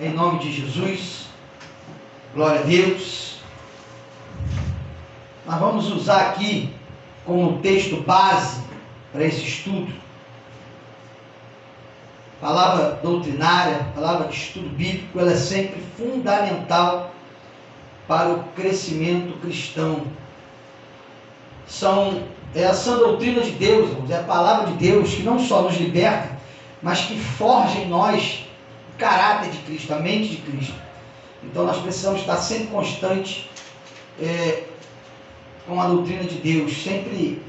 Em nome de Jesus, glória a Deus. Nós vamos usar aqui como texto base para esse estudo, palavra doutrinária, palavra de estudo bíblico, ela é sempre fundamental para o crescimento cristão. É a sã doutrina de Deus, irmãos, é a palavra de Deus que não só nos liberta, mas que forja em nós o caráter de Cristo, a mente de Cristo. Então nós precisamos estar sempre constantes com a doutrina de Deus, sempre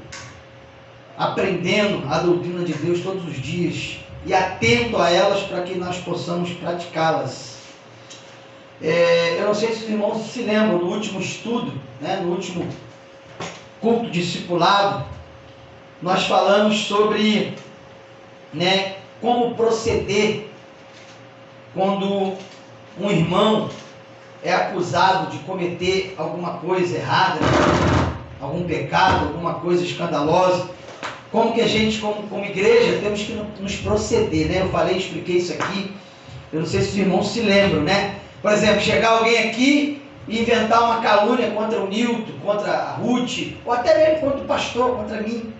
aprendendo a doutrina de Deus todos os dias e atento a elas para que nós possamos praticá-las. Eu não sei se os irmãos se lembram do último estudo, no último culto discipulado, nós falamos sobre como proceder quando um irmão é acusado de cometer alguma coisa errada, algum pecado, alguma coisa escandalosa. Como que a gente, como igreja, temos que nos proceder, Eu expliquei isso aqui. Eu não sei se os irmãos se lembram, Por exemplo, chegar alguém aqui e inventar uma calúnia contra o Nilton, contra a Ruth, ou até mesmo contra o pastor, contra mim.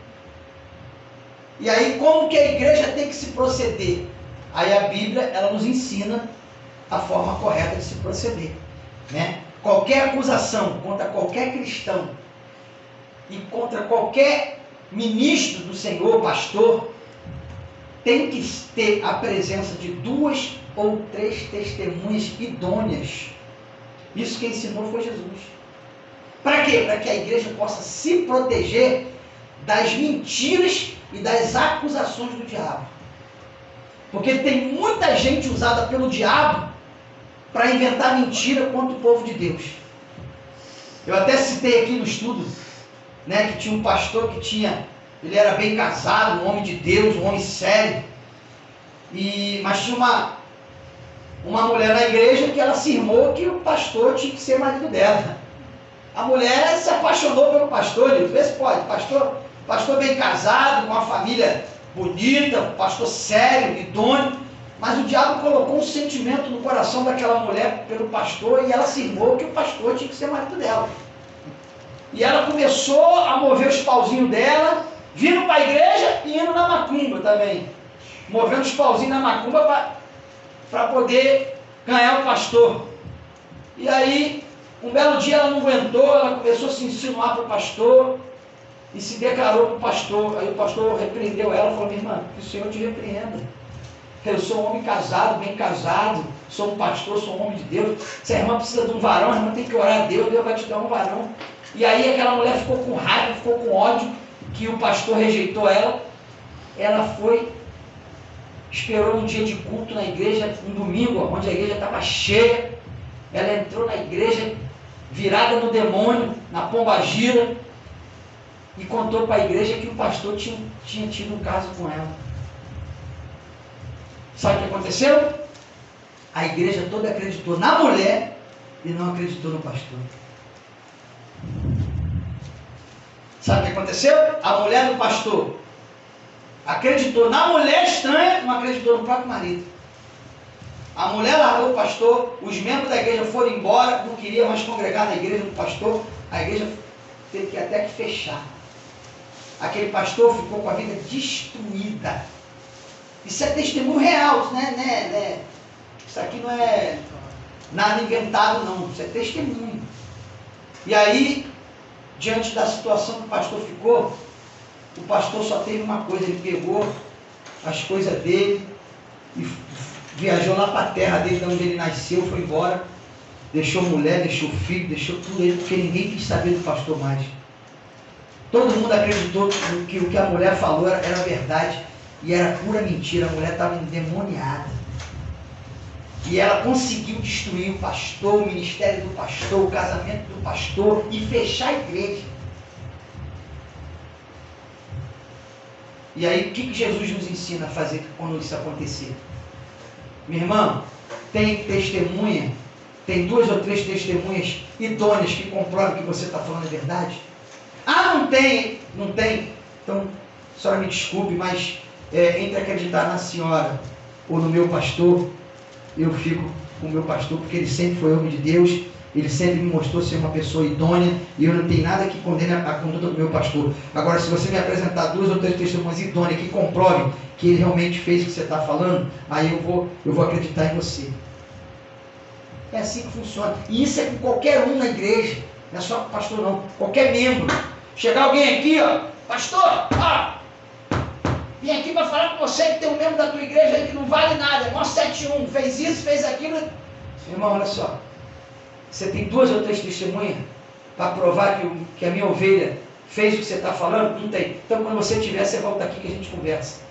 E aí, como que a igreja tem que se proceder? Aí a Bíblia, ela nos ensina a forma correta de se proceder, Qualquer acusação contra qualquer cristão e contra qualquer ministro do Senhor, pastor, tem que ter a presença de 2 ou 3 testemunhas idôneas. Isso quem ensinou foi Jesus. Para quê? Para que a igreja possa se proteger das mentiras e das acusações do diabo. Porque tem muita gente usada pelo diabo para inventar mentira contra o povo de Deus. Eu até citei aqui no estudo, que tinha um pastor ele era bem casado, um homem de Deus, um homem sério, mas tinha uma mulher na igreja que ela afirmou que o pastor tinha que ser marido dela. A mulher se apaixonou pelo pastor, vê se pode, pastor bem casado, com uma família bonita, pastor sério, idôneo, mas o diabo colocou um sentimento no coração daquela mulher pelo pastor e ela afirmou que o pastor tinha que ser marido dela. E ela começou a mover os pauzinhos dela, vindo para a igreja e indo na macumba também, movendo os pauzinhos na macumba para poder ganhar o pastor. E aí, um belo dia ela não aguentou, ela começou a se insinuar para o pastor e se declarou para o pastor. Aí o pastor repreendeu ela e falou: minha irmã, que o Senhor te repreenda. Eu sou um homem casado, bem casado, sou um pastor, sou um homem de Deus. Se a irmã precisa de um varão, a irmã tem que orar a Deus, Deus vai te dar um varão. E aí aquela mulher ficou com raiva, ficou com ódio, que o pastor rejeitou ela. Ela foi, esperou um dia de culto na igreja, um domingo, onde a igreja estava cheia. Ela entrou na igreja, virada no demônio, na pombagira, e contou para a igreja que o pastor tinha tido um caso com ela. Sabe o que aconteceu? A igreja toda acreditou na mulher e não acreditou no pastor. Sabe o que aconteceu? A mulher do pastor acreditou na mulher estranha, não acreditou no próprio marido. A mulher largou o pastor, os membros da igreja foram embora, não queria mais congregar na igreja do pastor, a igreja teve que até que fechar. Aquele pastor ficou com a vida destruída. Isso é testemunho real, isso aqui não é nada inventado não, isso é testemunho. E aí, diante da situação que o pastor ficou, o pastor só teve uma coisa: ele pegou as coisas dele e viajou lá para a terra dele, de onde ele nasceu, foi embora, deixou mulher, deixou filho, deixou tudo ele, porque ninguém quis saber do pastor mais. Todo mundo acreditou que o que a mulher falou era verdade e era pura mentira. A mulher estava endemoniada. E ela conseguiu destruir o pastor, o ministério do pastor, o casamento do pastor e fechar a igreja. E aí, o que Jesus nos ensina a fazer quando isso acontecer? Minha irmã, tem testemunha, tem 2 ou 3 testemunhas idôneas que comprovam que você está falando a verdade? Ah, não tem. Então, a senhora me desculpe, mas entre acreditar na senhora ou no meu pastor, eu fico com o meu pastor, porque ele sempre foi homem de Deus, ele sempre me mostrou ser uma pessoa idônea, e eu não tenho nada que condene a conduta do meu pastor. Agora, se você me apresentar 2 ou 3 testemunhas idôneas que comprovem que ele realmente fez o que você está falando, aí eu vou acreditar em você. É assim que funciona. E isso é com qualquer um na igreja. Não é só com o pastor não. Qualquer membro. Chegar alguém aqui, ó. Pastor, ó. Vim aqui para falar com você que tem um membro da tua igreja aí que não vale nada. É mó 71. Fez isso, fez aquilo. Irmão, olha só. Você tem 2 ou 3 testemunhas para provar que a minha ovelha fez o que você está falando? Não tem. Então quando você tiver, você volta aqui que a gente conversa.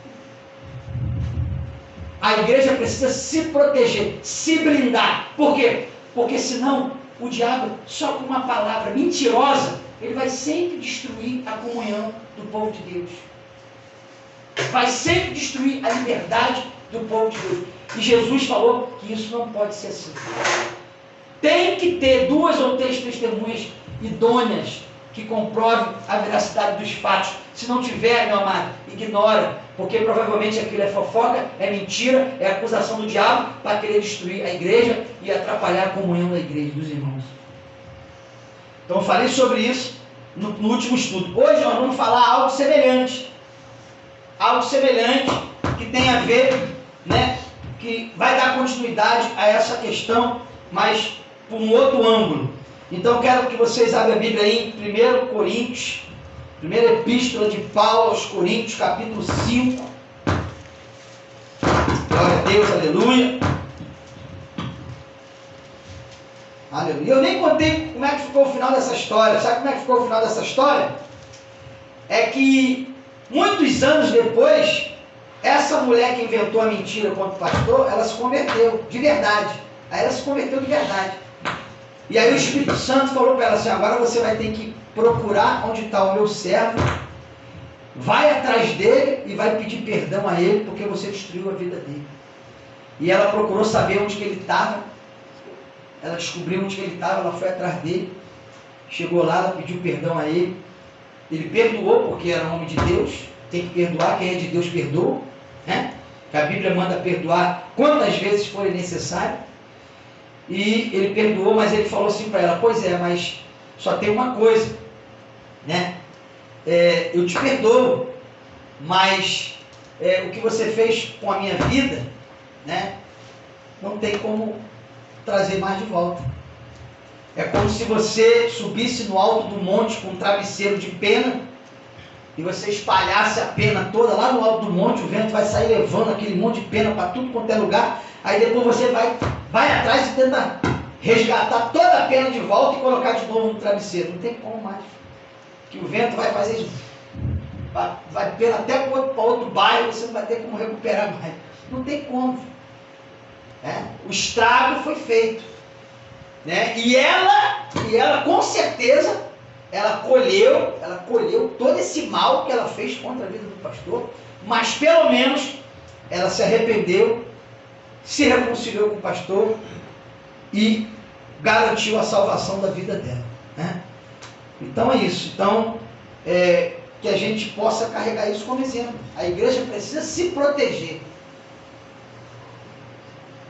A igreja precisa se proteger, se blindar. Por quê? Porque senão o diabo, só com uma palavra mentirosa, ele vai sempre destruir a comunhão do povo de Deus. Vai sempre destruir a liberdade do povo de Deus. E Jesus falou que isso não pode ser assim. Tem que ter 2 ou 3 testemunhas idôneas que comprovem a veracidade dos fatos. Se não tiver, meu amado, ignora, porque provavelmente aquilo é fofoca, é mentira, é acusação do diabo para querer destruir a igreja e atrapalhar a comunhão da igreja, dos irmãos. Então eu falei sobre isso no último estudo. Hoje nós vamos falar algo semelhante. Algo semelhante que tem a ver, né, que vai dar continuidade a essa questão, mas por um outro ângulo. Então eu quero que vocês abram a Bíblia aí em 1 Coríntios, primeira epístola de Paulo aos Coríntios, capítulo 5. Glória a Deus, aleluia. Aleluia. Eu nem contei como é que ficou o final dessa história. Sabe como é que ficou o final dessa história? É que muitos anos depois, essa mulher que inventou a mentira contra o pastor, ela se converteu de verdade. Aí ela se converteu de verdade. E aí o Espírito Santo falou para ela assim: agora você vai ter que procurar onde está o meu servo, vai atrás dele e vai pedir perdão a ele, porque você destruiu a vida dele. E ela procurou saber onde que ele estava, ela descobriu onde que ele estava, ela foi atrás dele, chegou lá, ela pediu perdão a ele, ele perdoou, porque era homem de Deus, tem que perdoar, quem é de Deus perdoa, né? Que a Bíblia manda perdoar quantas vezes forem necessário. E ele perdoou, mas ele falou assim para ela: pois é, mas só tem uma coisa, né? Eu te perdoo, mas o que você fez com a minha vida, né, não tem como trazer mais de volta. É como se você subisse no alto do monte com um travesseiro de pena e você espalhasse a pena toda lá no alto do monte, o vento vai sair levando aquele monte de pena para tudo quanto é lugar. Aí depois você vai atrás e tenta resgatar toda a pena de volta e colocar de novo no travesseiro. Não tem como mais. Que o vento vai fazer isso. Vai pena até para outro bairro, você não vai ter como recuperar mais. Não tem como. O estrago foi feito. Né? E ela com certeza, ela colheu todo esse mal que ela fez contra a vida do pastor, mas pelo menos ela se arrependeu, se reconciliou com o pastor e garantiu a salvação da vida dela. Né? Então é isso. Então, que a gente possa carregar isso como exemplo. A igreja precisa se proteger.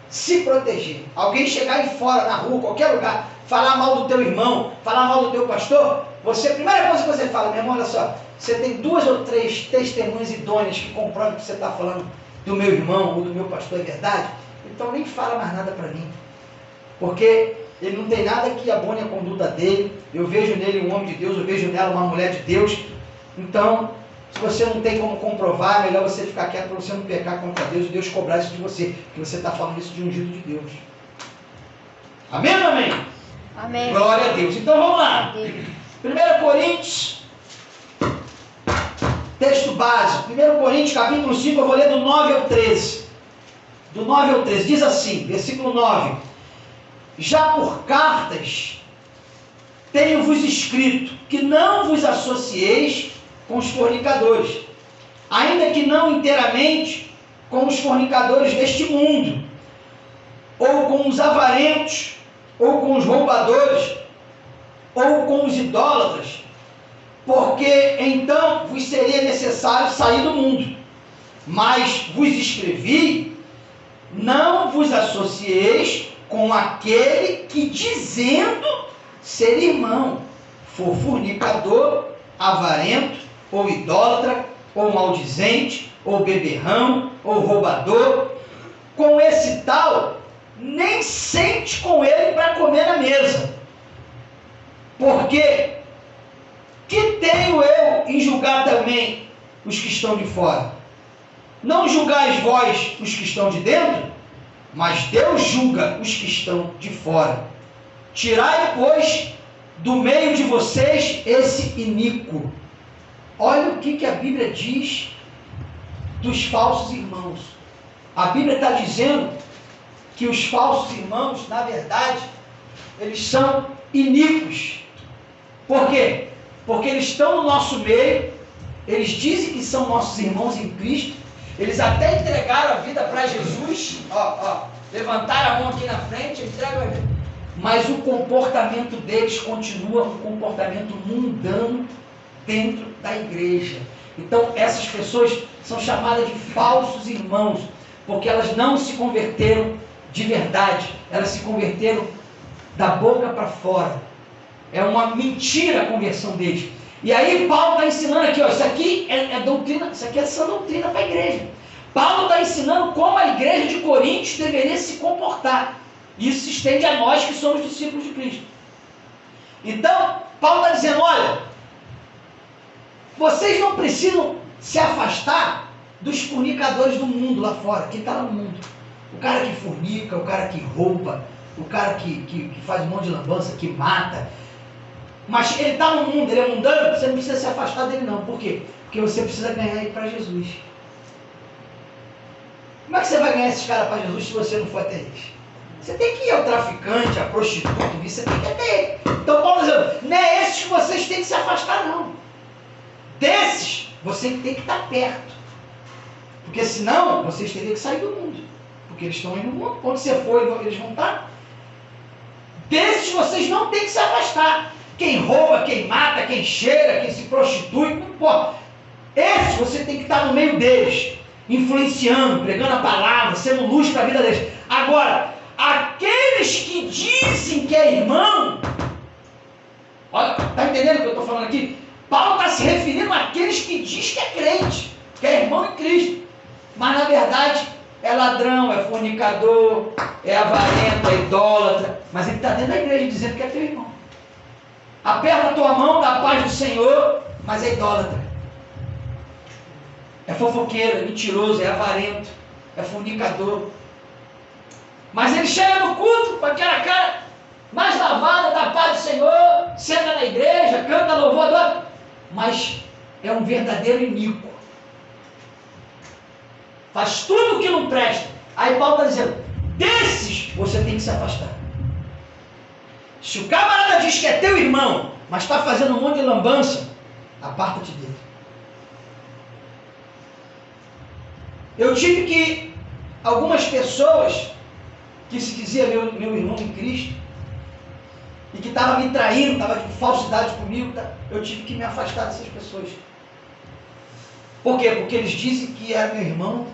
Se proteger. Alguém chegar aí fora, na rua, qualquer lugar, falar mal do teu irmão, falar mal do teu pastor, a primeira coisa que você fala: meu irmão, olha só, você tem 2 ou 3 testemunhas idôneas que comprovam que você está falando do meu irmão ou do meu pastor é verdade, então nem fala mais nada para mim, porque ele não tem nada que abone a conduta dele. Eu vejo nele um homem de Deus, eu vejo nela uma mulher de Deus. Então, se você não tem como comprovar, é melhor você ficar quieto para você não pecar contra Deus e Deus cobrar isso de você, porque você está falando isso de ungido de Deus. Amém ou amém? Amém. Glória a Deus. Então vamos lá. 1 Coríntios, texto básico. 1 Coríntios, capítulo 5, eu vou ler do 9 ao 13. Do 9 ao 13, diz assim, versículo 9: já por cartas tenho-vos escrito que não vos associeis com os fornicadores, ainda que não inteiramente com os fornicadores deste mundo, ou com os avarentos, ou com os roubadores, ou com os idólatras, porque então vos seria necessário sair do mundo. Mas vos escrevi não vos associeis com aquele que, dizendo ser irmão, for fornicador, avarento, ou idólatra, ou maldizente, ou beberrão, ou roubador. Com esse tal, nem sente com ele para comer na mesa. Porque que tenho eu em julgar também os que estão de fora? Não julgais vós os que estão de dentro, mas Deus julga os que estão de fora. Tirai, pois, do meio de vocês esse iníquo. Olha o que a Bíblia diz dos falsos irmãos. A Bíblia está dizendo que os falsos irmãos, na verdade, eles são iníquos. Por quê? Porque eles estão no nosso meio, eles dizem que são nossos irmãos em Cristo, eles até entregaram a vida para Jesus, levantaram a mão aqui na frente, entregam a vida. Mas o comportamento deles continua um comportamento mundano dentro da igreja. Então essas pessoas são chamadas de falsos irmãos, porque elas não se converteram de verdade, elas se converteram da boca para fora. É uma mentira a conversão deles. E aí Paulo está ensinando aqui, isso aqui é doutrina, isso aqui é essa doutrina para a igreja. Paulo está ensinando como a igreja de Coríntios deveria se comportar. Isso se estende a nós que somos discípulos de Cristo. Então, Paulo está dizendo, olha, vocês não precisam se afastar dos fornicadores do mundo lá fora, que está lá no mundo. O cara que fornica, o cara que rouba, o cara que faz um monte de lambança, que mata. Mas ele está no mundo, ele é mundano, você não precisa se afastar dele não. Por quê? Porque você precisa ganhar ele para Jesus. Como é que você vai ganhar esses caras para Jesus se você não for até eles? Você tem que ir ao traficante, à prostituta, você tem que ir até ele. Então Paulo está dizendo, não é esses que vocês têm que se afastar não. Desses, você tem que estar perto. Porque senão, vocês teriam que sair do mundo. Porque eles estão aí no mundo. Quando você for, eles vão estar. Desses, vocês não têm que se afastar. Quem rouba, quem mata, quem cheira, quem se prostitui, não importa. Esses, você tem que estar no meio deles. Influenciando, pregando a palavra, sendo luz para a vida deles. Agora, aqueles que dizem que é irmão, olha, está entendendo o que eu estou falando aqui? Paulo está se referindo àqueles que diz que é crente, que é irmão em Cristo, mas na verdade é ladrão, é fornicador, é avarento, é idólatra, mas ele está dentro da igreja dizendo que é teu irmão. Aperta a tua mão, dá a paz do Senhor, mas é idólatra, é fofoqueiro, é mentiroso, é avarento, é fornicador. Mas ele chega no culto com aquela cara mais lavada, da paz do Senhor, senta na igreja, canta louvor, adora, mas é um verdadeiro iníquo. Faz tudo o que não presta. Aí Paulo está dizendo, desses você tem que se afastar. Se o camarada diz que é teu irmão, mas está fazendo um monte de lambança, aparta-te dele. Eu tive que algumas pessoas que se dizia meu irmão em Cristo e que estava me traindo, estava com falsidade comigo, eu tive que me afastar dessas pessoas. Por quê? Porque eles dizem que era meu irmão,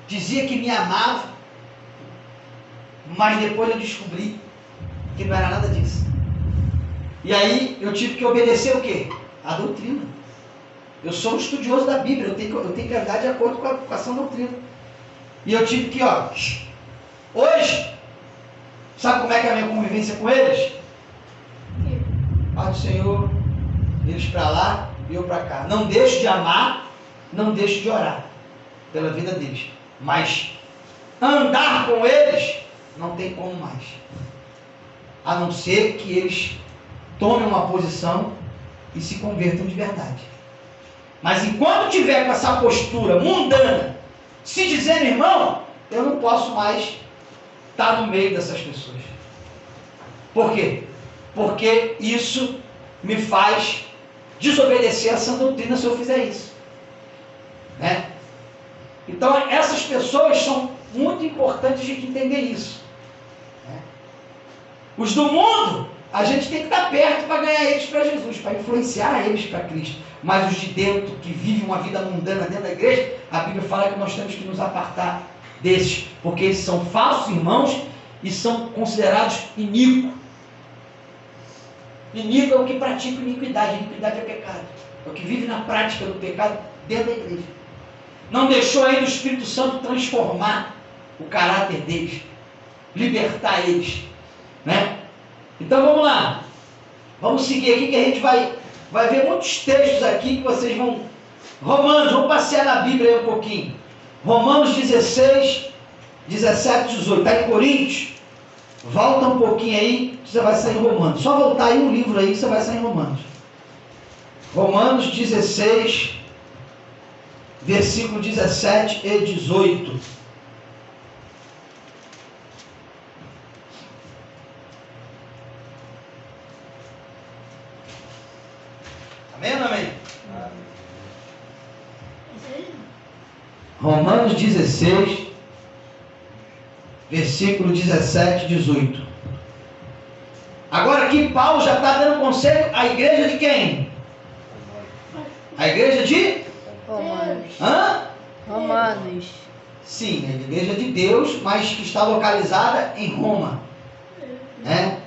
dizia que me amava, mas depois eu descobri que não era nada disso. E aí eu tive que obedecer o quê? A doutrina. Eu sou um estudioso da Bíblia, eu tenho que andar de acordo com essa doutrina. E eu tive que, hoje, sabe como é que é a minha convivência com eles? Paz do Senhor, eles para lá e eu para cá. Não deixo de amar, não deixo de orar pela vida deles. Mas andar com eles não tem como mais. A não ser que eles tomem uma posição e se convertam de verdade. Mas enquanto tiver com essa postura mundana, se dizendo irmão, eu não posso mais estar no meio dessas pessoas. Por quê? Porque isso me faz desobedecer a sã doutrina se eu fizer isso. Né? Então essas pessoas são muito importantes de entender isso. Né? Os do mundo, a gente tem que estar perto para ganhar eles para Jesus, para influenciar eles para Cristo. Mas os de dentro, que vivem uma vida mundana dentro da igreja, a Bíblia fala que nós temos que nos apartar desses, porque eles são falsos irmãos e são considerados iníquos. Iníquo é o que pratica iniquidade. Iniquidade é pecado. É o que vive na prática do pecado dentro da igreja. Não deixou ainda o Espírito Santo transformar o caráter deles, libertar eles, né? Então vamos lá. Vamos seguir aqui que a gente vai ver muitos textos aqui que vocês vão... Romanos, vamos passear na Bíblia aí um pouquinho. Romanos 16, 17, 18. Está em Coríntios? Volta um pouquinho aí, você vai sair em Romanos. Só voltar aí um livro aí, você vai sair em Romanos. Romanos 16, versículo 17 e 18. Amém ou não amém? Romanos 16, versículo 17 e 18. Agora aqui Paulo já está dando conselho à igreja de quem? A igreja de? Romanos. Hã? Romanos. Sim, a igreja de Deus, mas que está localizada em Roma. Né?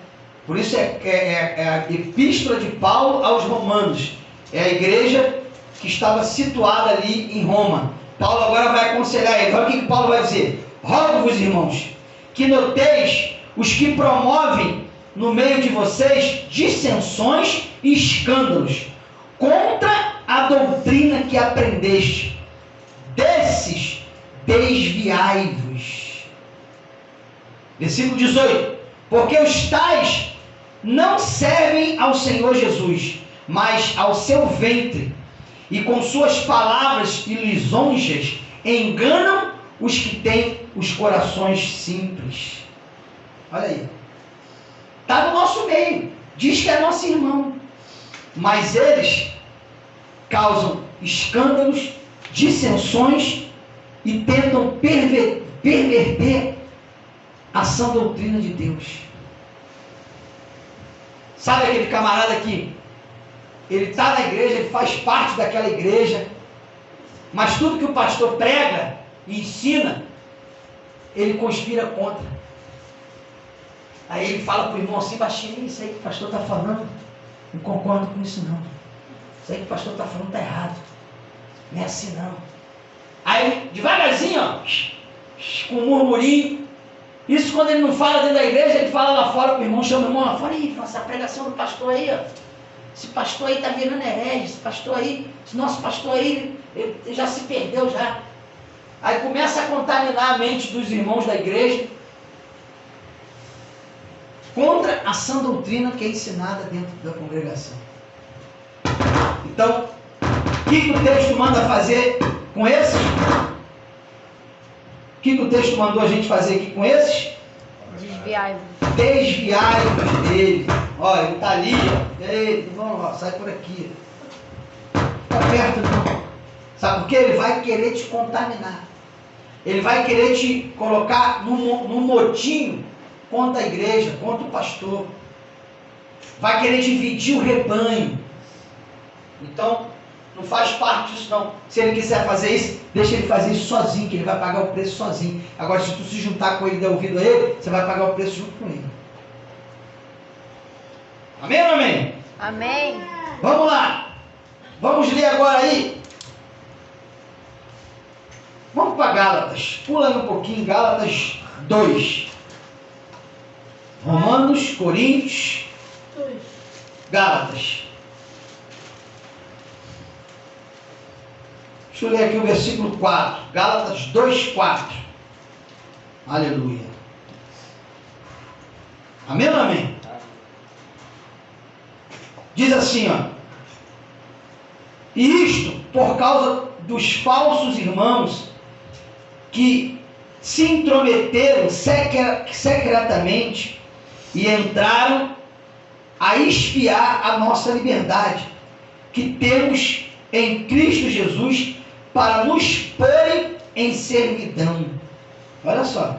Por isso é a epístola de Paulo aos Romanos. É a igreja que estava situada ali em Roma. Paulo agora vai aconselhar ele. Olha o que Paulo vai dizer. Rogo-vos, irmãos, que noteis os que promovem no meio de vocês dissensões e escândalos contra a doutrina que aprendeste. Desses desviai-vos. Versículo 18. Porque os tais não servem ao Senhor Jesus, mas ao seu ventre, e com suas palavras e lisonjas enganam os que têm os corações simples. Olha aí. Está no nosso meio. Diz que é nosso irmão. Mas eles causam escândalos, dissensões e tentam perverter a sã doutrina de Deus. Sabe aquele camarada que ele está na igreja, ele faz parte daquela igreja, mas tudo que o pastor prega e ensina, ele conspira contra. Aí ele fala para o irmão assim, baixinho, isso aí que o pastor está falando, não concordo com isso não. Isso aí que o pastor está falando está errado. Não é assim não. Aí, devagarzinho, ó, com um murmurinho. Isso quando ele não fala dentro da igreja, ele fala lá fora para o irmão, chama o irmão lá fora, e essa pregação do pastor aí, ó. Esse pastor aí está virando herege, esse pastor aí, esse nosso pastor aí, ele já se perdeu já. Aí começa a contaminar a mente dos irmãos da igreja contra a sã doutrina que é ensinada dentro da congregação. Então, o que o texto manda fazer com esses? O que o texto mandou a gente fazer aqui com esses? Desviai-vos. Desviai-vos dele. Olha, ele está ali, ó. Ei, vamos lá, sai por aqui. Fica perto não. Sabe por quê? Ele vai querer te contaminar. Ele vai querer te colocar num motinho contra a igreja, contra o pastor. Vai querer dividir o rebanho. Então, não faz parte disso não. Se ele quiser fazer isso, deixa ele fazer isso sozinho, que ele vai pagar o preço sozinho. Agora, se tu se juntar com ele e der ouvido a ele, você vai pagar o preço junto com ele. Amém ou não amém? Amém. Vamos lá. Vamos ler agora aí. Vamos para Gálatas. Pula aí um pouquinho, Gálatas 2. Romanos, Coríntios, Gálatas. Deixa eu ler aqui o versículo 4. Gálatas 2, 4. Aleluia. Amém ou não amém? Diz assim, ó. E isto por causa dos falsos irmãos que se intrometeram secretamente e entraram a espiar a nossa liberdade, que temos em Cristo Jesus, para nos porem em servidão. Olha só.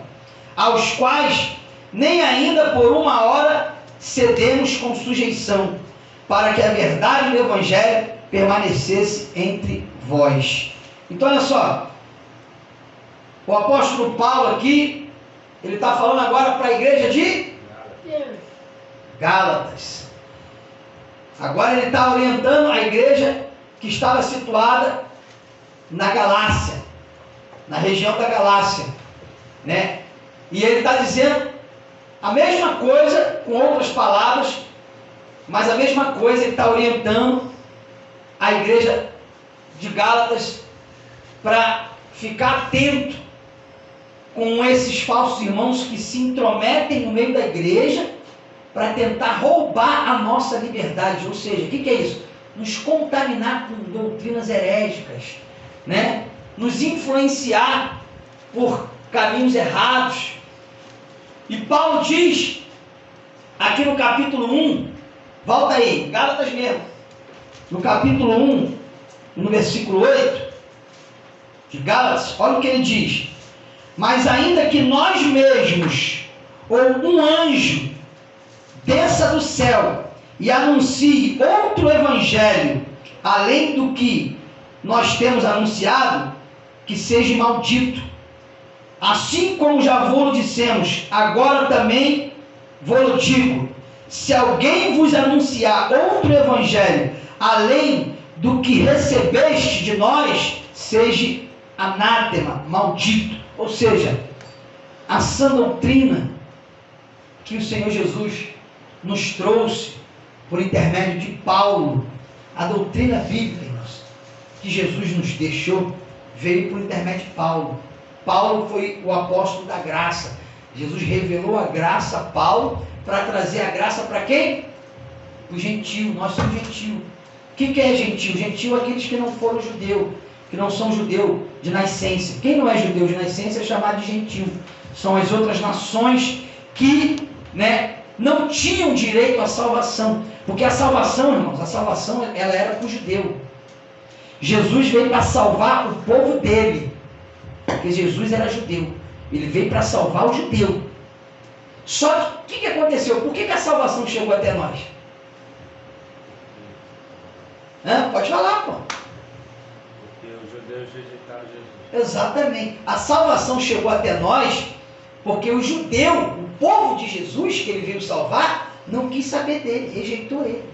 Aos quais nem ainda por uma hora cedemos com sujeição, para que a verdade do Evangelho permanecesse entre vós. Então olha só. O apóstolo Paulo aqui, ele está falando agora para a igreja de Gálatas. Agora ele está orientando a igreja que estava situada na Galácia, na região da Galácia, né? E ele está dizendo a mesma coisa, com outras palavras, mas a mesma coisa. Ele está orientando a igreja de Gálatas para ficar atento com esses falsos irmãos que se intrometem no meio da igreja para tentar roubar a nossa liberdade. Ou seja, o que é isso? Nos contaminar com doutrinas herégicas, né? Nos influenciar por caminhos errados. E Paulo diz, aqui no capítulo 1, volta aí, Gálatas mesmo, no capítulo 1, no versículo 8, de Gálatas, olha o que ele diz: mas ainda que nós mesmos, ou um anjo, desça do céu e anuncie outro evangelho, além do que nós temos anunciado, que seja maldito. Assim como já vos dissemos, agora também vos digo: se alguém vos anunciar outro evangelho, além do que recebeste de nós, seja anátema, maldito. Ou seja, a sã doutrina que o Senhor Jesus nos trouxe por intermédio de Paulo, a doutrina bíblica, irmãos, que Jesus nos deixou, veio por intermédio de Paulo. Paulo foi o apóstolo da graça. Jesus revelou a graça a Paulo para trazer a graça para quem? O gentio. Nós somos gentio. O que é gentio? Gentio é aqueles que não foram judeu, que não são judeu de nascença. Quem não é judeu de nascença é chamado de gentio. São as outras nações que, né, não tinham direito à salvação. Porque a salvação, irmãos, a salvação ela era para o judeu. Jesus veio para salvar o povo dele. Porque Jesus era judeu. Ele veio para salvar o judeu. Só que o que aconteceu? Por que a salvação chegou até nós? Pode falar, pô. Porque os judeus rejeitaram Jesus. Exatamente. A salvação chegou até nós porque o judeu, o povo de Jesus que ele veio salvar, não quis saber dele, rejeitou ele.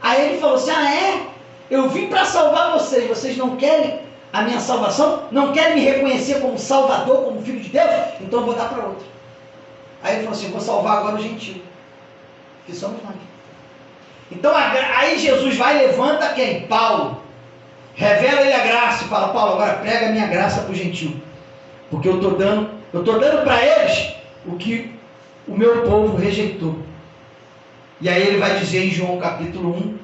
Aí ele falou assim: eu vim para salvar vocês, vocês não querem a minha salvação? Não querem me reconhecer como Salvador, como Filho de Deus? Então eu vou dar para outro. Aí ele falou assim: vou salvar agora o gentio, que somos nós. Então aí Jesus vai e levanta quem? Paulo. Revela ele a graça e fala: Paulo, agora prega a minha graça para o gentio. Porque eu estou dando para eles o que o meu povo rejeitou. E aí ele vai dizer em João capítulo 1,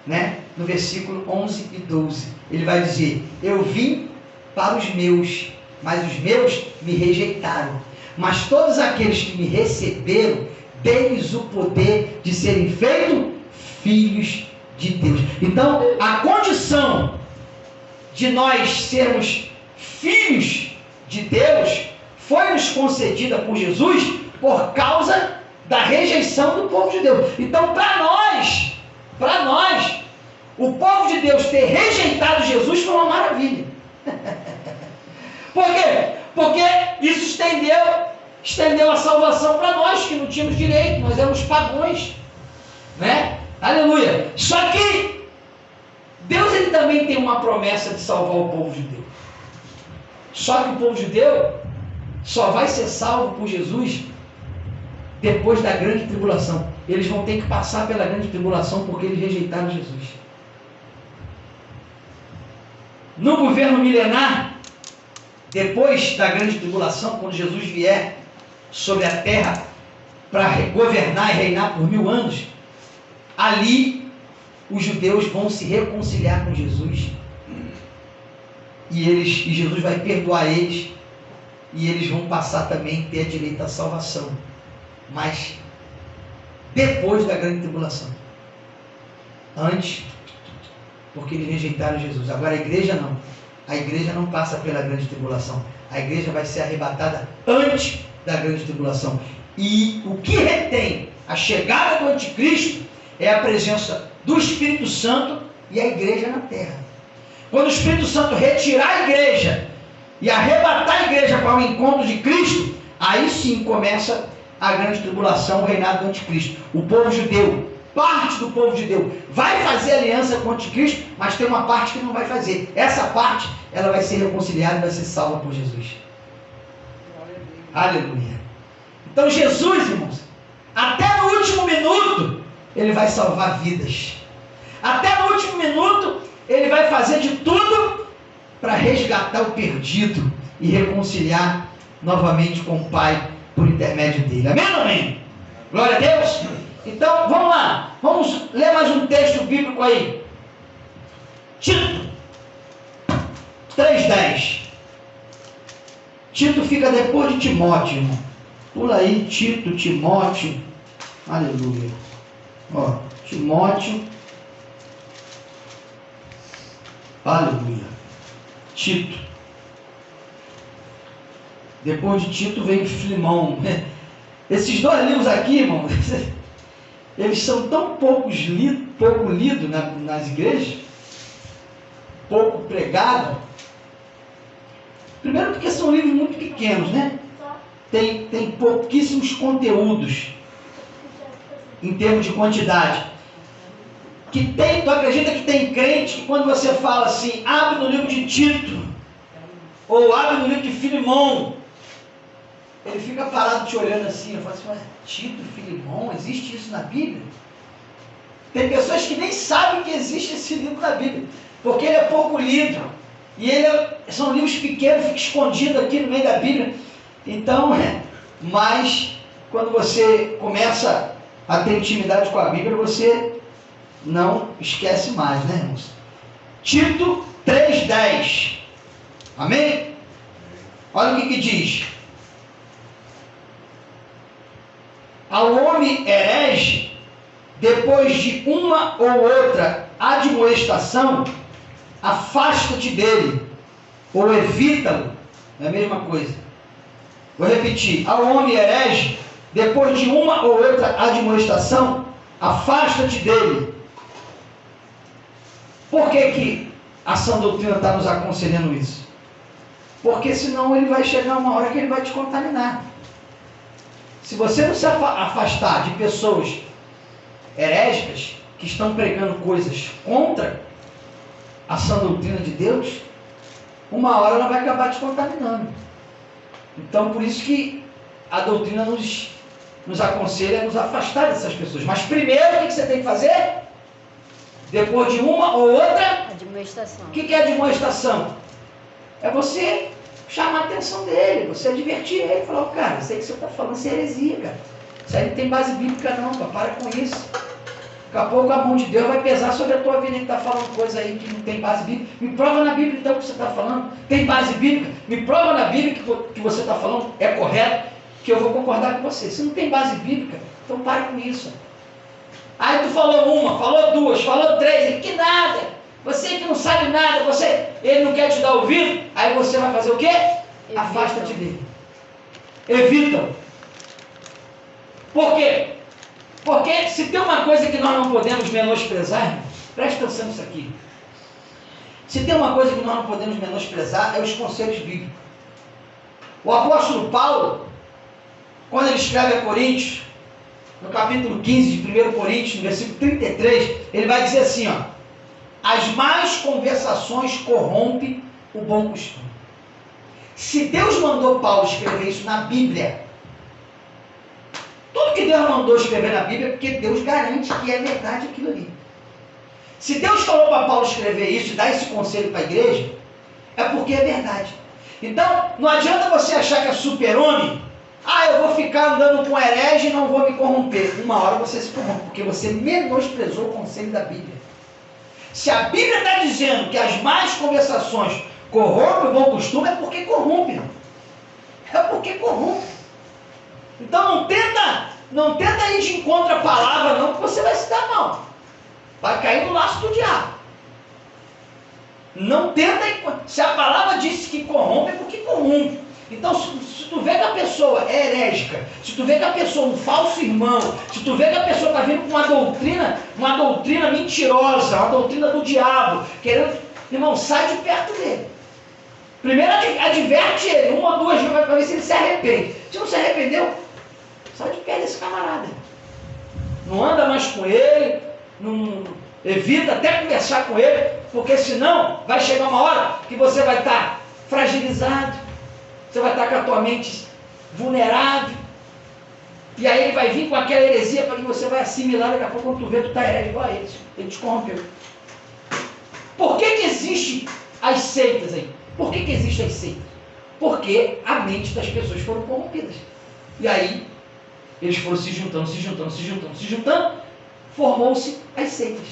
né, no versículo 11 e 12. Ele vai dizer: eu vim para os meus, mas os meus me rejeitaram. Mas todos aqueles que me receberam, dei-lhes o poder de serem feitos filhos de Deus. Então, a condição de nós sermos filhos de Deus foi nos concedida por Jesus por causa da rejeição do povo de Deus. Então, para nós, o povo de Deus ter rejeitado Jesus foi uma maravilha. Por quê? Porque isso estendeu a salvação para nós que não tínhamos direito, nós éramos pagãos, né? Aleluia. Só que Deus ele também tem uma promessa de salvar o povo judeu. Só que o povo judeu só vai ser salvo por Jesus depois da grande tribulação. Eles vão ter que passar pela grande tribulação porque eles rejeitaram Jesus. No governo milenar, depois da grande tribulação, quando Jesus vier sobre a terra para governar e reinar por 1000 anos, ali os judeus vão se reconciliar com Jesus e Jesus vai perdoar eles e eles vão passar também a ter direito à salvação, mas depois da grande tribulação. Antes, porque eles rejeitaram Jesus. Agora a igreja não. A igreja não passa pela grande tribulação. A igreja vai ser arrebatada antes da grande tribulação. E o que retém a chegada do anticristo é a presença do Espírito Santo e a igreja na terra. Quando o Espírito Santo retirar a igreja e arrebatar a igreja para o encontro de Cristo, aí sim começa a grande tribulação, o reinado do anticristo. O povo judeu, parte do povo judeu, vai fazer aliança com o anticristo, mas tem uma parte que não vai fazer. Essa parte, ela vai ser reconciliada e vai ser salva por Jesus. Aleluia. Então Jesus, irmãos, até no último minuto, Ele vai salvar vidas. Até no último minuto, Ele vai fazer de tudo para resgatar o perdido e reconciliar novamente com o Pai por intermédio dele. Amém ou não amém? Glória a Deus. Então, vamos lá. Vamos ler mais um texto bíblico aí. Tito 3:10. Tito fica depois de Timóteo, irmão. Pula aí, Tito, Timóteo. Aleluia. Ó, Timóteo. Aleluia. Tito. Depois de Tito vem Filemão. Esses dois livros aqui, irmão, eles são tão pouco lidos nas igrejas, pouco pregados. Primeiro porque são livros muito pequenos, né? Tem pouquíssimos conteúdos em termos de quantidade. Tu acredita que tem crente que quando você fala assim, abre no livro de Tito, ou abre no livro de Filemão, ele fica parado te olhando assim, eu falo assim, mas Tito, Filemão, existe isso na Bíblia? Tem pessoas que nem sabem que existe esse livro na Bíblia, porque ele é pouco lido, e são livros pequenos, fica escondido aqui no meio da Bíblia. Então, mas quando você começa a ter intimidade com a Bíblia, você não esquece mais, né, irmãos? Tito 3:10. Amém? Olha o que diz. Ao homem herege, depois de uma ou outra admoestação, afasta-te dele, ou evita-lo. É a mesma coisa. Vou repetir. Ao homem herege, depois de uma ou outra admoestação, afasta-te dele. Por que a sã doutrina está nos aconselhando isso? Porque senão ele vai chegar uma hora que ele vai te contaminar. Se você não se afastar de pessoas herégicas, que estão pregando coisas contra a sã doutrina de Deus, uma hora ela vai acabar te contaminando. Então, por isso que a doutrina nos aconselha a nos afastar dessas pessoas. Mas primeiro, o que você tem que fazer? Depois de uma ou outra admoestação. O que é admoestação? É você chamar a atenção dele, você advertir ele, falar, cara, isso aí que você está falando, isso é heresia, cara. Isso aí não tem base bíblica não, cara. Para com isso. Daqui a pouco a mão de Deus vai pesar sobre a tua vida que está falando coisa aí que não tem base bíblica. Me prova na Bíblia então o que você está falando. Tem base bíblica? Me prova na Bíblia que você está falando é correto, que eu vou concordar com você. Se não tem base bíblica, então pare com isso. Aí tu falou uma, falou duas, falou três, que nada. Você que não sabe nada, ele não quer te dar ouvido, aí você vai fazer o quê? Afasta-te dele. Evita. Por quê? Porque se tem uma coisa que nós não podemos menosprezar, presta atenção nisso aqui. Se tem uma coisa que nós não podemos menosprezar, é os conselhos bíblicos. O apóstolo Paulo, quando ele escreve a Coríntios, no capítulo 15 de 1 Coríntios, no versículo 33, ele vai dizer assim, ó, as más conversações corrompem o bom costume. Se Deus mandou Paulo escrever isso na Bíblia, tudo que Deus mandou escrever na Bíblia é porque Deus garante que é verdade aquilo ali. Se Deus falou para Paulo escrever isso e dar esse conselho para a igreja, é porque é verdade. Então, não adianta você achar que é super-homem. Eu vou ficar andando com herege e não vou me corromper. Uma hora você se corrompe, porque você menosprezou o conselho da Bíblia. Se a Bíblia está dizendo que as más conversações corrompem o bom costume, é porque corrompe. É porque corrompe. Então não tenta ir de encontro à palavra, não, que você vai se dar mal. Vai cair no laço do diabo. Não tenta ir. Se a palavra disse que corrompe, é porque corrompe. Então, se tu vê que a pessoa é herégica, se tu vê que a pessoa é um falso irmão, se tu vê que a pessoa está vindo com uma doutrina mentirosa, uma doutrina do diabo, querendo, irmão, sai de perto dele. Primeiro adverte ele, uma ou duas vezes, para ver se ele se arrepende. Se não se arrependeu, sai de perto desse camarada. Não anda mais com ele, não evita até conversar com ele, porque senão vai chegar uma hora que você vai estar fragilizado, você vai estar com a tua mente vulnerável, e aí ele vai vir com aquela heresia para que você vai assimilar, daqui a pouco quando tu vê, tu está herege igual a ele te corrompeu. Por que existe as seitas aí? Por que existem as seitas? Porque a mente das pessoas foram corrompidas. E aí, eles foram se juntando, formou-se as seitas.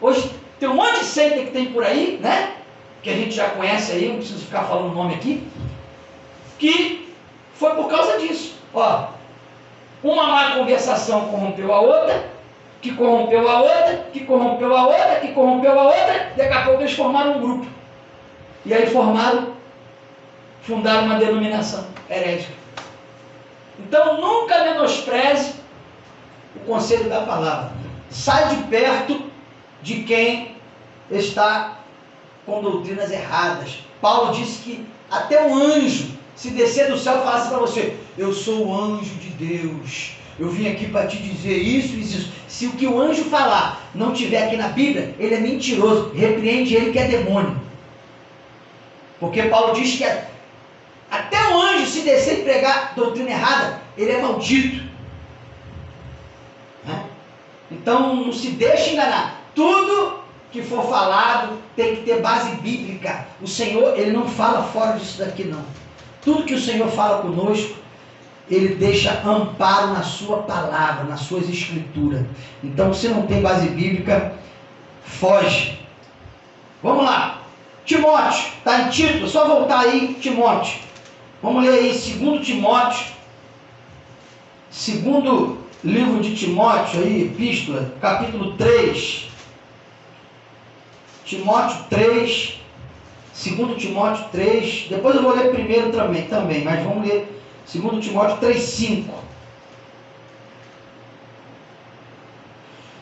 Hoje, tem um monte de seita que tem por aí, né? Que a gente já conhece aí, não preciso ficar falando o nome aqui, que foi por causa disso. Ó, uma má conversação corrompeu a outra, que corrompeu a outra, que corrompeu a outra, que corrompeu a outra, daqui a pouco eles formaram um grupo. E aí fundaram uma denominação herética. Então nunca menospreze o conselho da palavra. Sai de perto de quem está com doutrinas erradas. Paulo disse que até um anjo, se descer do céu e falasse para você: eu sou o anjo de Deus, eu vim aqui para te dizer isso, isso, isso. Se o que o anjo falar não tiver aqui na Bíblia, ele é mentiroso, repreende ele que é demônio. Porque Paulo diz que até um anjo, se descer e pregar doutrina errada, ele é maldito. Né? Então não se deixe enganar. Tudo que for falado tem que ter base bíblica. O Senhor, ele não fala fora disso daqui não. Tudo que o Senhor fala conosco, ele deixa amparo na sua palavra, nas suas escrituras. Então, se não tem base bíblica, foge. Vamos lá. Timóteo, está em Tito, só voltar aí, Timóteo. Vamos ler aí 2 Timóteo, segundo livro de Timóteo, aí, epístola, capítulo 3. Timóteo 3, 2 Timóteo 3, depois eu vou ler primeiro também, mas vamos ler 2 Timóteo 3, 5.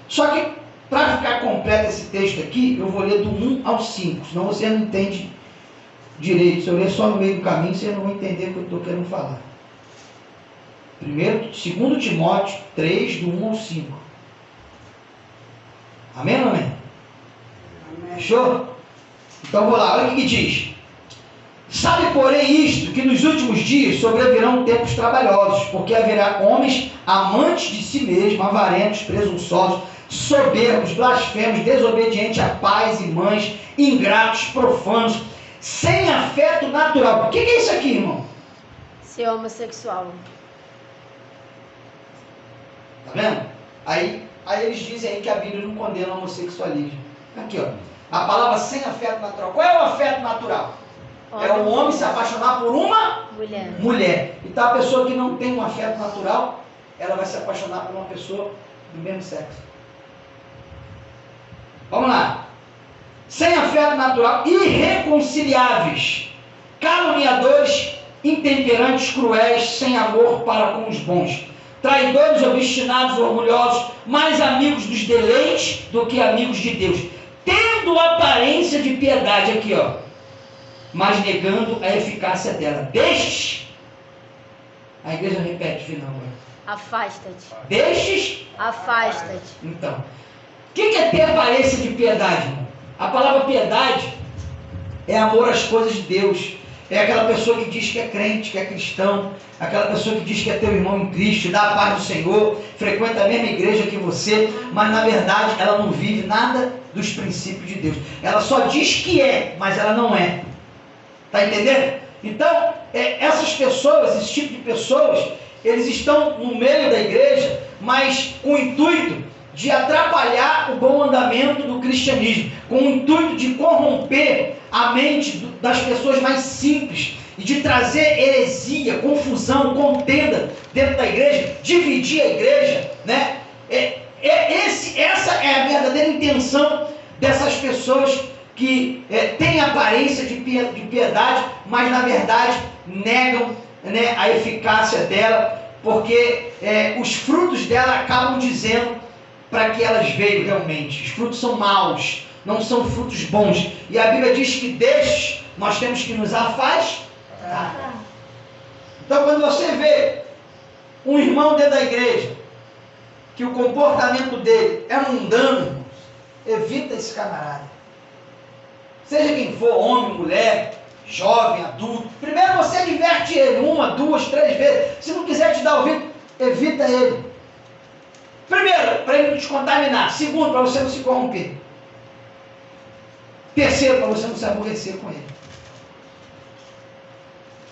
Só que, para ficar completo esse texto aqui, eu vou ler do 1 ao 5, senão você não entende direito. Se eu ler só no meio do caminho, você não vai entender o que eu estou querendo falar. Primeiro, 2 Timóteo 3, do 1 ao 5. Amém ou não amém? Fechou? Então vou lá, olha o que diz. Sabe, porém, isto, que nos últimos dias sobrevirão tempos trabalhosos, porque haverá homens amantes de si mesmos, avarentos, presunçosos, soberbos, blasfemos, desobedientes a pais e mães, ingratos, profanos, sem afeto natural. O que é isso aqui, irmão? Ser homossexual. Tá vendo? Aí eles dizem aí que a Bíblia não condena o homossexualismo. Aqui, ó. A palavra sem afeto natural. Qual é o afeto natural? É o homem se apaixonar por uma mulher. Então a pessoa que não tem um afeto natural, ela vai se apaixonar por uma pessoa do mesmo sexo. Vamos lá. Sem afeto natural, irreconciliáveis, caluniadores, intemperantes, cruéis, sem amor para com os bons, traidores, obstinados, orgulhosos, mais amigos dos deleites do que amigos de Deus, tendo aparência de piedade, aqui ó, mas negando a eficácia dela. Destes, a igreja repete o final agora. Afasta-te. Destes, afasta-te. Então, o que é ter aparência de piedade, irmão? A palavra piedade é amor às coisas de Deus. É aquela pessoa que diz que é crente, que é cristão, aquela pessoa que diz que é teu irmão em Cristo, dá a paz do Senhor, frequenta a mesma igreja que você, mas na verdade ela não vive nada dos princípios de Deus. Ela só diz que é, mas ela não é. Está entendendo? Então, essas pessoas, esse tipo de pessoas, eles estão no meio da igreja, mas com o intuito de atrapalhar o bom andamento do cristianismo, com o intuito de corromper a mente das pessoas mais simples e de trazer heresia, confusão, contenda dentro da igreja, dividir a igreja, né? Essa é a verdadeira intenção dessas pessoas que têm aparência de piedade, mas na verdade negam, né, a eficácia dela, porque os frutos dela acabam dizendo para que elas vejam realmente. Os frutos são maus, não são frutos bons. E a Bíblia diz que destes nós temos que nos afastar. Então, quando você vê um irmão dentro da igreja, que o comportamento dele é mundano, evita esse camarada. Seja quem for, homem, mulher, jovem, adulto. Primeiro você adverte ele, 1, 2, 3 vezes. Se não quiser te dar ouvido, evita ele. Primeiro, para ele não te contaminar. Segundo, para você não se corromper. Terceiro, para você não se aborrecer com ele.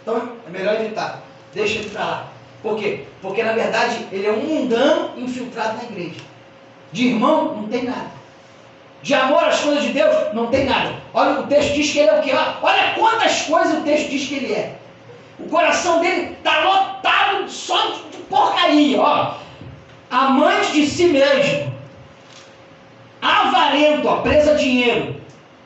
Então, é melhor evitar. Deixa ele para lá. Por quê? Porque, na verdade, ele é um mundano infiltrado na igreja. De irmão, não tem nada. De amor às coisas de Deus, não tem nada. Olha, o texto diz que ele é o quê? Olha quantas coisas o texto diz que ele é. O coração dele está lotado só de porcaria. Ó. Amante de si mesmo. Avarento, preso a dinheiro.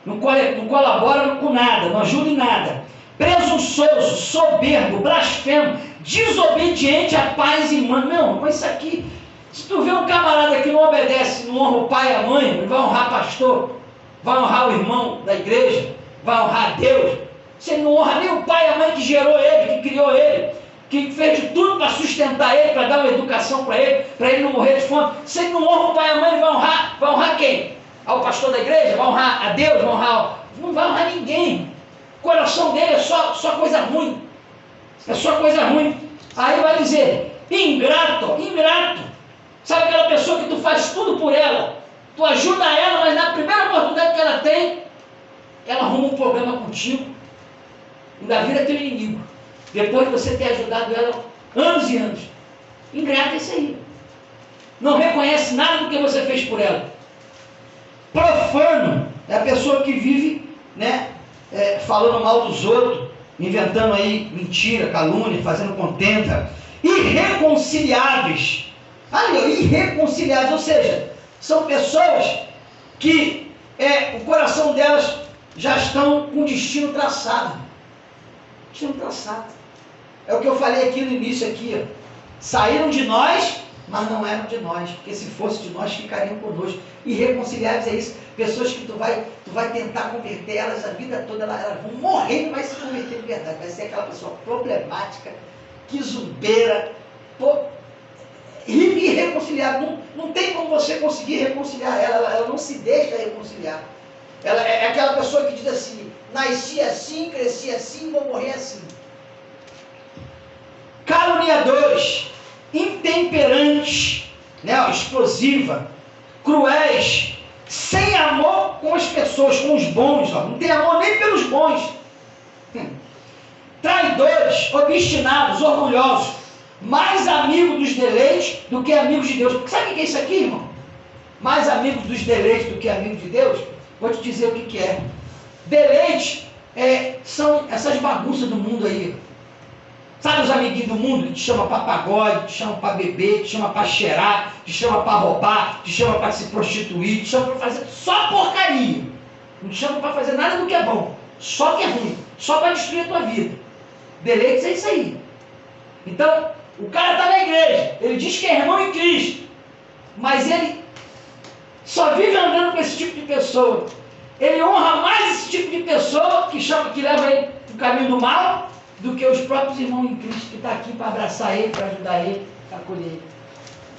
Não colabora com nada, não ajuda em nada. Presunçoso, soberbo, blasfemo, desobediente a pais e mães. Não, mas isso aqui, se tu vê um camarada que não obedece, não honra o pai e a mãe, ele vai honrar pastor, vai honrar o irmão da igreja, vai honrar a Deus. Se ele não honra nem o pai e a mãe que gerou ele, que criou ele, que fez de tudo para sustentar ele, para dar uma educação para ele não morrer de fome. Se ele não honra o pai e a mãe, ele vai honrar quem? Ao pastor da igreja? Vai honrar a Deus? Não vai honrar ninguém. O coração dele é só coisa ruim. É só coisa ruim. Aí vai dizer, ingrato. Sabe aquela pessoa que tu faz tudo por ela? Tu ajuda ela, mas na primeira oportunidade que ela tem, ela arruma um problema contigo. Ainda vira teu inimigo. Depois de você ter ajudado ela anos e anos. Ingrato é isso aí. Não reconhece nada do que você fez por ela. Profano é a pessoa que vive, falando mal dos outros, inventando aí mentira, calúnia, fazendo contenda. Irreconciliáveis. Irreconciliáveis, ou seja, são pessoas que o coração delas já estão com destino traçado. Destino traçado. É o que eu falei aqui no início aqui, ó. Saíram de nós, mas não eram de nós, porque se fosse de nós, ficariam conosco. Irreconciliáveis é isso, pessoas que tu vai tentar converter elas a vida toda, elas vão morrer e não vai se converter de verdade, vai ser aquela pessoa problemática, quizumbeira, irreconciliável, não tem como você conseguir reconciliar ela não se deixa reconciliar. Ela é aquela pessoa que diz assim, nasci assim, cresci assim, vou morrer assim. Caluniadores, intemperantes, explosiva, cruéis, sem amor com as pessoas, com os bons, não tem amor nem pelos bons. Traidores, obstinados, orgulhosos, mais amigos dos deleites do que amigos de Deus. Sabe o que é isso aqui, irmão? Mais amigos dos deleites do que amigos de Deus? Vou te dizer o que é. Deleites são essas bagunças do mundo aí. Sabe os amiguinhos do mundo que te chamam para pagode, te chamam para beber, te chamam para cheirar, te chamam para roubar, te chamam para se prostituir, te chamam para fazer só porcaria. Não te chamam para fazer nada do que é bom, só que é ruim, só para destruir a tua vida. Deleites é isso aí. Então, o cara está na igreja, ele diz que é irmão em Cristo, mas ele só vive andando com esse tipo de pessoa. Ele honra mais esse tipo de pessoa que leva ele para o caminho do mal, do que os próprios irmãos em Cristo que estão aqui para abraçar ele, para ajudar ele, para acolher ele.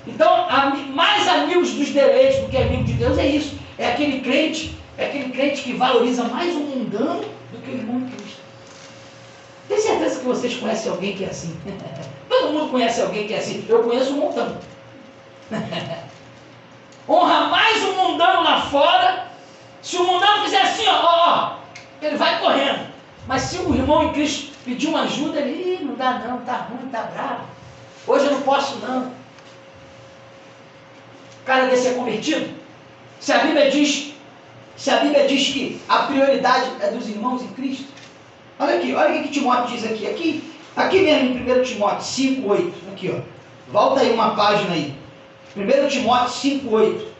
Então, mais amigos dos deleites do que amigos de Deus é isso. É aquele crente que valoriza mais o mundano do que o irmão em Cristo. Tenho certeza que vocês conhecem alguém que é assim. Todo mundo conhece alguém que é assim. Eu conheço um montão. Honra mais o mundano lá fora. Se o mundano fizer assim, ele vai correndo. Mas se o irmão em Cristo pedir uma ajuda, ele, não dá não, tá ruim, tá bravo. Hoje eu não posso não. O cara desse é convertido? Se a Bíblia diz que a prioridade é dos irmãos em Cristo, olha o que Timóteo diz aqui. Aqui mesmo em 1 Timóteo 5,8. Aqui, volta aí uma página aí. 1 Timóteo 5,8.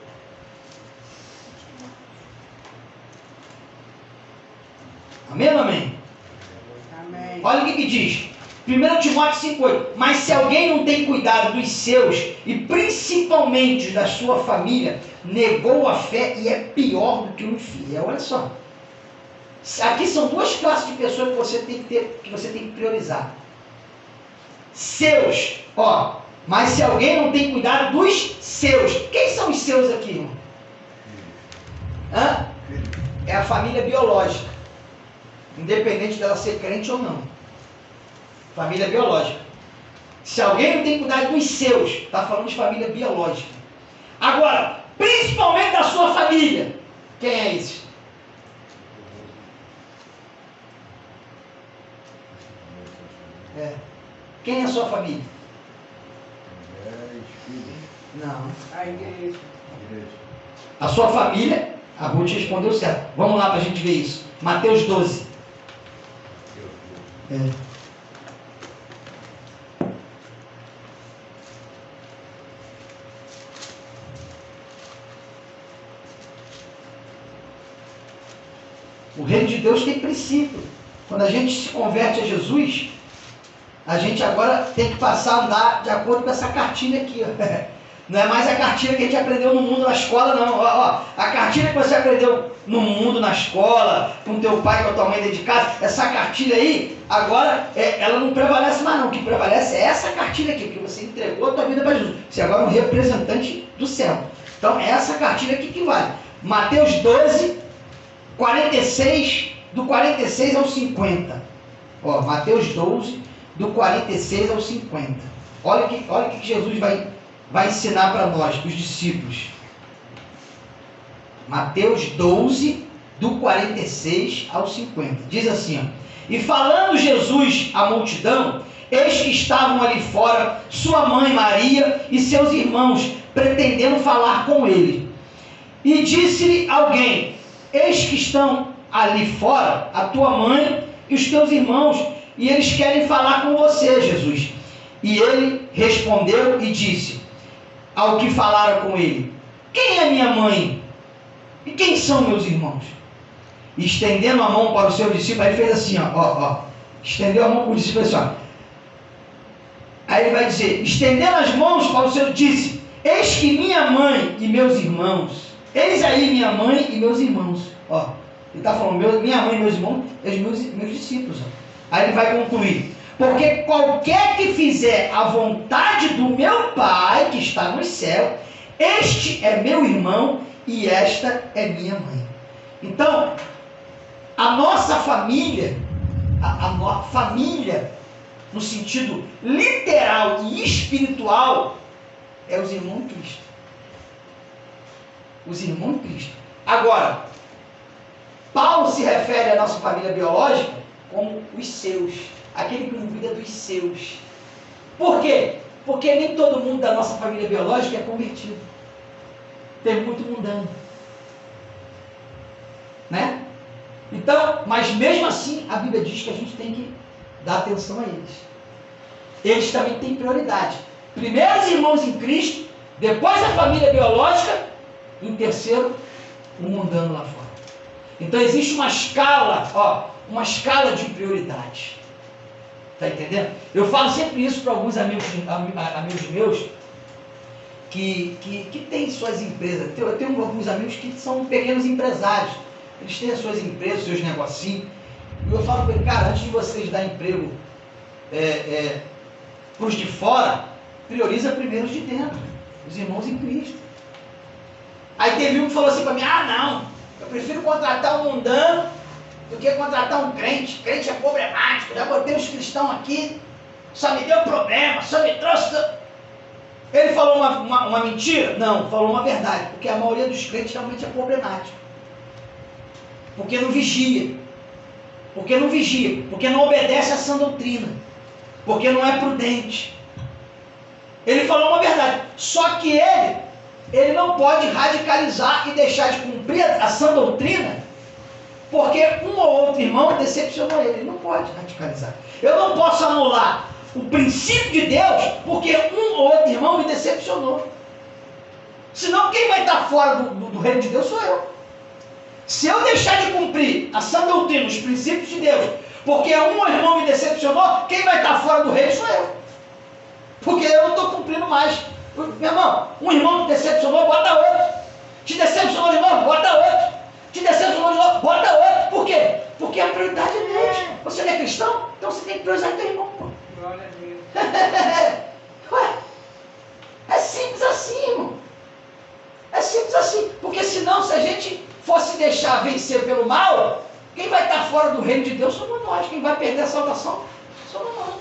Amém ou amém? Amém. Olha o que diz. 1 Timóteo 5,8. Mas se alguém não tem cuidado dos seus, e principalmente da sua família, negou a fé e é pior do que um infiel. Olha só. Aqui são duas classes de pessoas que você tem que ter, que você tem que priorizar. Seus, ó. Mas se alguém não tem cuidado dos seus, quem são os seus aqui, irmão? Hã? É a família biológica, independente dela ser crente ou não. Família biológica. Se alguém não tem cuidado dos seus, está falando de família biológica. Agora, principalmente da sua família, quem é esse? Quem é a sua família? Não. A igreja. A sua família, a Ruth respondeu certo. Vamos lá para a gente ver isso. Mateus 12. O reino de Deus tem princípio. Quando a gente se converte a Jesus, a gente agora tem que passar a andar de acordo com essa cartilha aqui. Ó. Não é mais a cartilha que a gente aprendeu no mundo, na escola, não. A cartilha que você aprendeu no mundo, na escola, com teu pai, com a tua mãe dentro de casa, essa cartilha aí, agora, ela não prevalece mais não. O que prevalece é essa cartilha aqui, porque você entregou a tua vida para Jesus. Você agora é um representante do céu. Então, é essa cartilha aqui que vale. Mateus 12, 46, do 46 ao 50. Ó, Mateus 12, do 46 ao 50. Olha o que Jesus vai ensinar para nós, os discípulos. Mateus 12, do 46 ao 50. Diz assim, ó, e falando Jesus à multidão, eis que estavam ali fora sua mãe Maria e seus irmãos, pretendendo falar com ele. E disse-lhe alguém, eis que estão ali fora a tua mãe e os teus irmãos, e eles querem falar com você, Jesus. E ele respondeu e disse ao que falaram com ele, quem é minha mãe? E quem são meus irmãos? E estendendo a mão para o seu discípulo, aí ele fez assim, ó, estendeu a mão para o discípulo assim, ó. Aí ele vai dizer, estendendo as mãos para o seu, disse, eis que minha mãe e meus irmãos, eis aí minha mãe e meus irmãos, ó. Ele está falando, minha mãe e meus irmãos, meus discípulos, ó. Aí ele vai concluir, porque qualquer que fizer a vontade do meu Pai, que está no céu, este é meu irmão e esta é minha mãe. Então, a nossa família, a família, no sentido literal e espiritual, é os irmãos em Cristo. Os irmãos em Cristo. Agora, Paulo se refere à nossa família biológica como os seus. Aquele que não cuida dos seus. Por quê? Porque nem todo mundo da nossa família biológica é convertido. Tem muito mundano. Né? Então, mas mesmo assim, a Bíblia diz que a gente tem que dar atenção a eles. Eles também têm prioridade. Primeiro os irmãos em Cristo, depois a família biológica, em terceiro, o mundano lá fora. Então existe uma escala, uma escala de prioridade. Está entendendo? Eu falo sempre isso para alguns amigos meus que têm suas empresas. Eu tenho alguns amigos que são pequenos empresários. Eles têm as suas empresas, seus negocinhos. E eu falo para ele, cara, antes de vocês dar emprego para os de fora, prioriza primeiro os de dentro, os irmãos em Cristo. Aí teve um que falou assim para mim, não, eu prefiro contratar um mundano do que contratar um crente. Crente é problemático, já botei os cristãos aqui, só me deu problema, só me trouxe... Ele falou uma mentira? Não, falou uma verdade, porque a maioria dos crentes realmente é problemático. Porque não vigia. Porque não obedece a sã doutrina. Porque não é prudente. Ele falou uma verdade. Só que ele não pode radicalizar e deixar de cumprir a sã doutrina, porque um ou outro irmão decepcionou ele. Ele não pode radicalizar. Eu não posso anular o princípio de Deus, porque um ou outro irmão me decepcionou. Senão quem vai estar fora do reino de Deus sou eu. Se eu deixar de cumprir a sã doutrina, os princípios de Deus, porque um irmão me decepcionou, quem vai estar fora do reino sou eu. Porque eu não estou cumprindo mais. Meu irmão, um irmão te decepcionou, bota outro. Te decepcionou de novo, bota outro. Te decepcionou de novo, bota outro. Por quê? Porque a prioridade é Deus. Você não é cristão? Então você tem que priorizar teu irmão, pô. Glória a Deus. Ué, é simples assim, irmão. É simples assim. Porque senão, se a gente fosse deixar vencer pelo mal, quem vai estar fora do reino de Deus somos nós. Quem vai perder a salvação somos nós.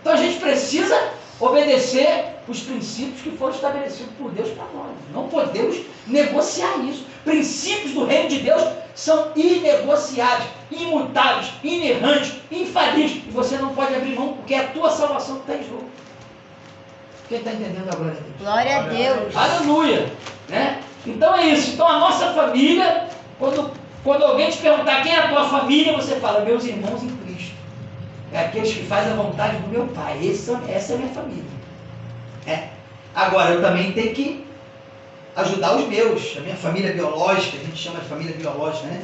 Então a gente precisa obedecer os princípios que foram estabelecidos por Deus para nós. Não podemos negociar isso. Princípios do reino de Deus são inegociáveis, imutáveis, inerrantes, infalíveis. E você não pode abrir mão, porque é a tua salvação que está em jogo. Quem está entendendo agora? Glória a Deus. Aleluia! Né? Então é isso. Então a nossa família, quando alguém te perguntar quem é a tua família, você fala, meus irmãos em Cristo. É aqueles que fazem a vontade do meu Pai. Essa é a minha família. Agora, eu também tenho que ajudar os meus. A minha família biológica, a gente chama de família biológica, né?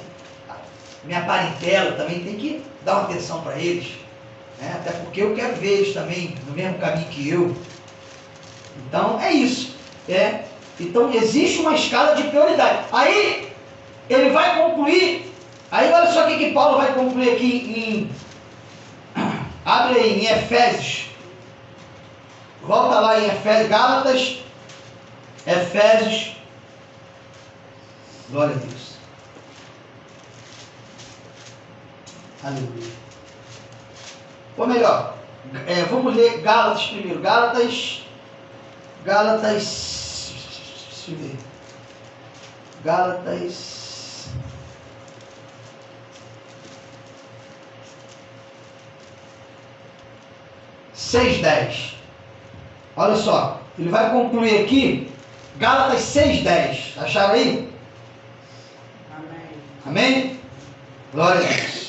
Minha parentela, também tem que dar uma atenção para eles. Né? Até porque eu quero ver eles também no mesmo caminho que eu. Então, é isso. Então, existe uma escala de prioridade. Aí, ele vai concluir. Aí, olha só o que Paulo vai concluir aqui abre aí em Efésios. Volta lá em Efésios, Gálatas, Efésios. Glória a Deus. Aleluia. Ou melhor, vamos ler Gálatas primeiro. Gálatas, deixa eu ver. Gálatas 6:10. Olha só, ele vai concluir aqui, Gálatas 6:10. Acharam aí? Amém. Amém? Glória a Deus.